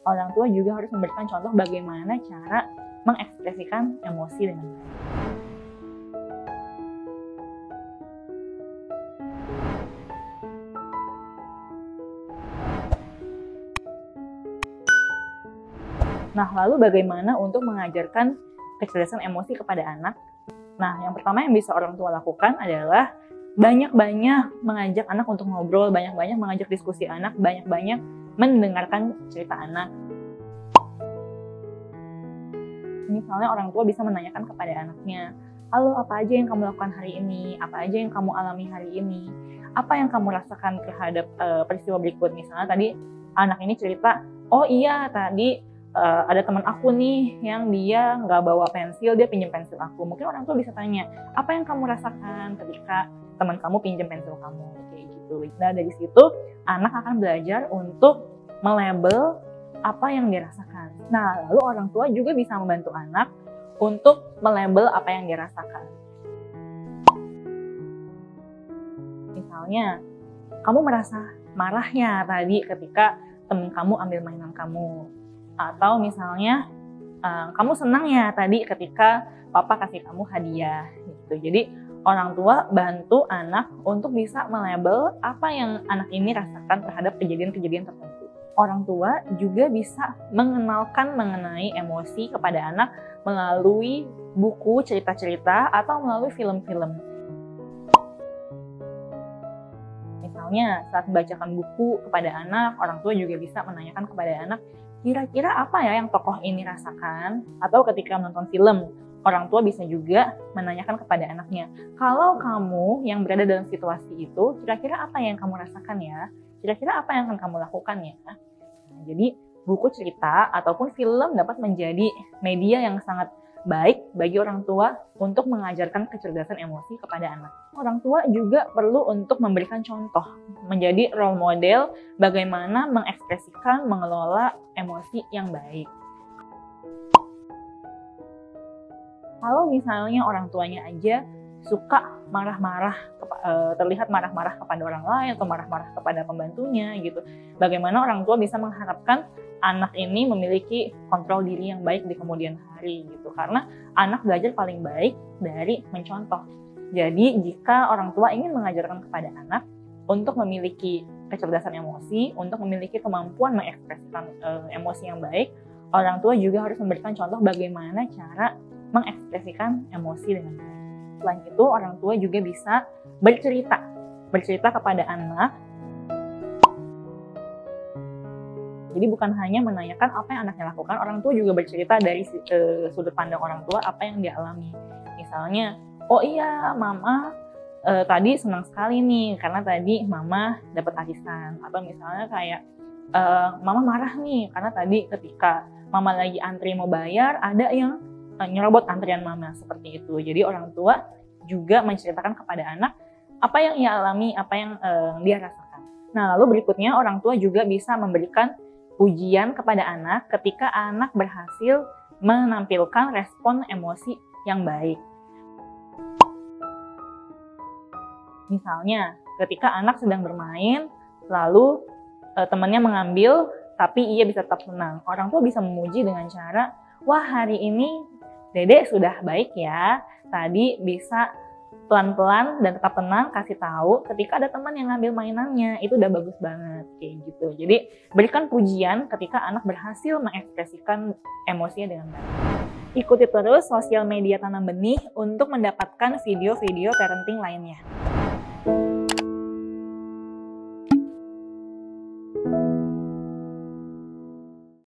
Orang tua juga harus memberikan contoh bagaimana cara mengekspresikan emosi dengan baik. Nah, lalu bagaimana untuk mengajarkan kecerdasan emosi kepada anak? Nah, yang pertama yang bisa orang tua lakukan adalah banyak-banyak mengajak anak untuk ngobrol, banyak-banyak mengajak diskusi anak, banyak-banyak mendengarkan cerita anak. Misalnya orang tua bisa menanyakan kepada anaknya, "Halo, apa aja yang kamu lakukan hari ini? Apa aja yang kamu alami hari ini? Apa yang kamu rasakan terhadap peristiwa berikut?" Misalnya tadi anak ini cerita, "Oh iya, tadi ada teman aku nih yang dia nggak bawa pensil, dia pinjam pensil aku." Mungkin orang tua bisa tanya, "Apa yang kamu rasakan ketika teman kamu pinjam pensil kamu?" Kayak gitu. Nah, dari situ anak akan belajar untuk melabel apa yang dirasakan. Nah, lalu orang tua juga bisa membantu anak untuk melabel apa yang dirasakan. Misalnya, kamu merasa marah ya tadi ketika teman kamu ambil mainan kamu. Atau misalnya, kamu senang ya tadi ketika papa kasih kamu hadiah gitu. Jadi orang tua bantu anak untuk bisa melabel apa yang anak ini rasakan terhadap kejadian-kejadian tertentu. Orang tua juga bisa mengenalkan mengenai emosi kepada anak melalui buku cerita-cerita atau melalui film-film. Misalnya saat membacakan buku kepada anak, orang tua juga bisa menanyakan kepada anak, kira-kira apa ya yang tokoh ini rasakan? Atau ketika menonton film, orang tua bisa juga menanyakan kepada anaknya, kalau kamu yang berada dalam situasi itu, kira-kira apa yang kamu rasakan ya? Kira-kira apa yang akan kamu lakukan ya? Nah, jadi buku cerita ataupun film dapat menjadi media yang sangat baik bagi orang tua untuk mengajarkan kecerdasan emosi kepada anak. Orang tua juga perlu untuk memberikan contoh, menjadi role model bagaimana mengekspresikan, mengelola emosi yang baik. Kalau misalnya orang tuanya aja suka marah-marah, terlihat marah-marah kepada orang lain atau marah-marah kepada pembantunya gitu, bagaimana orang tua bisa mengharapkan anak ini memiliki kontrol diri yang baik di kemudian hari gitu, karena anak belajar paling baik dari mencontoh. Jadi jika orang tua ingin mengajarkan kepada anak untuk memiliki kecerdasan emosi, untuk memiliki kemampuan mengekspresikan emosi yang baik, orang tua juga harus memberikan contoh bagaimana cara mengekspresikan emosi dengan baik. Selain itu, orang tua juga bisa bercerita kepada anak. Jadi bukan hanya menanyakan apa yang anaknya lakukan, orang tua juga bercerita dari sudut pandang orang tua apa yang dia alami. Misalnya, "Oh iya, mama tadi senang sekali nih karena tadi mama dapat arisan." Atau misalnya kayak, "Mama marah nih karena tadi ketika mama lagi antri mau bayar, ada yang nyerobot antrian mama." Seperti itu. Jadi orang tua juga menceritakan kepada anak apa yang ia alami, apa yang dia rasakan. Nah, lalu berikutnya orang tua juga bisa memberikan pujian kepada anak ketika anak berhasil menampilkan respon emosi yang baik. Misalnya, ketika anak sedang bermain, lalu temannya mengambil, tapi ia bisa tetap tenang. Orang tua bisa memuji dengan cara, "Wah, hari ini Dedek sudah baik ya. Tadi bisa pelan-pelan dan tetap tenang kasih tahu ketika ada teman yang ngambil mainannya, itu udah bagus banget." Kayak gitu. Jadi berikan pujian ketika anak berhasil mengekspresikan emosinya dengan baik. Ikuti terus sosial media Tanam Benih untuk mendapatkan video-video parenting lainnya.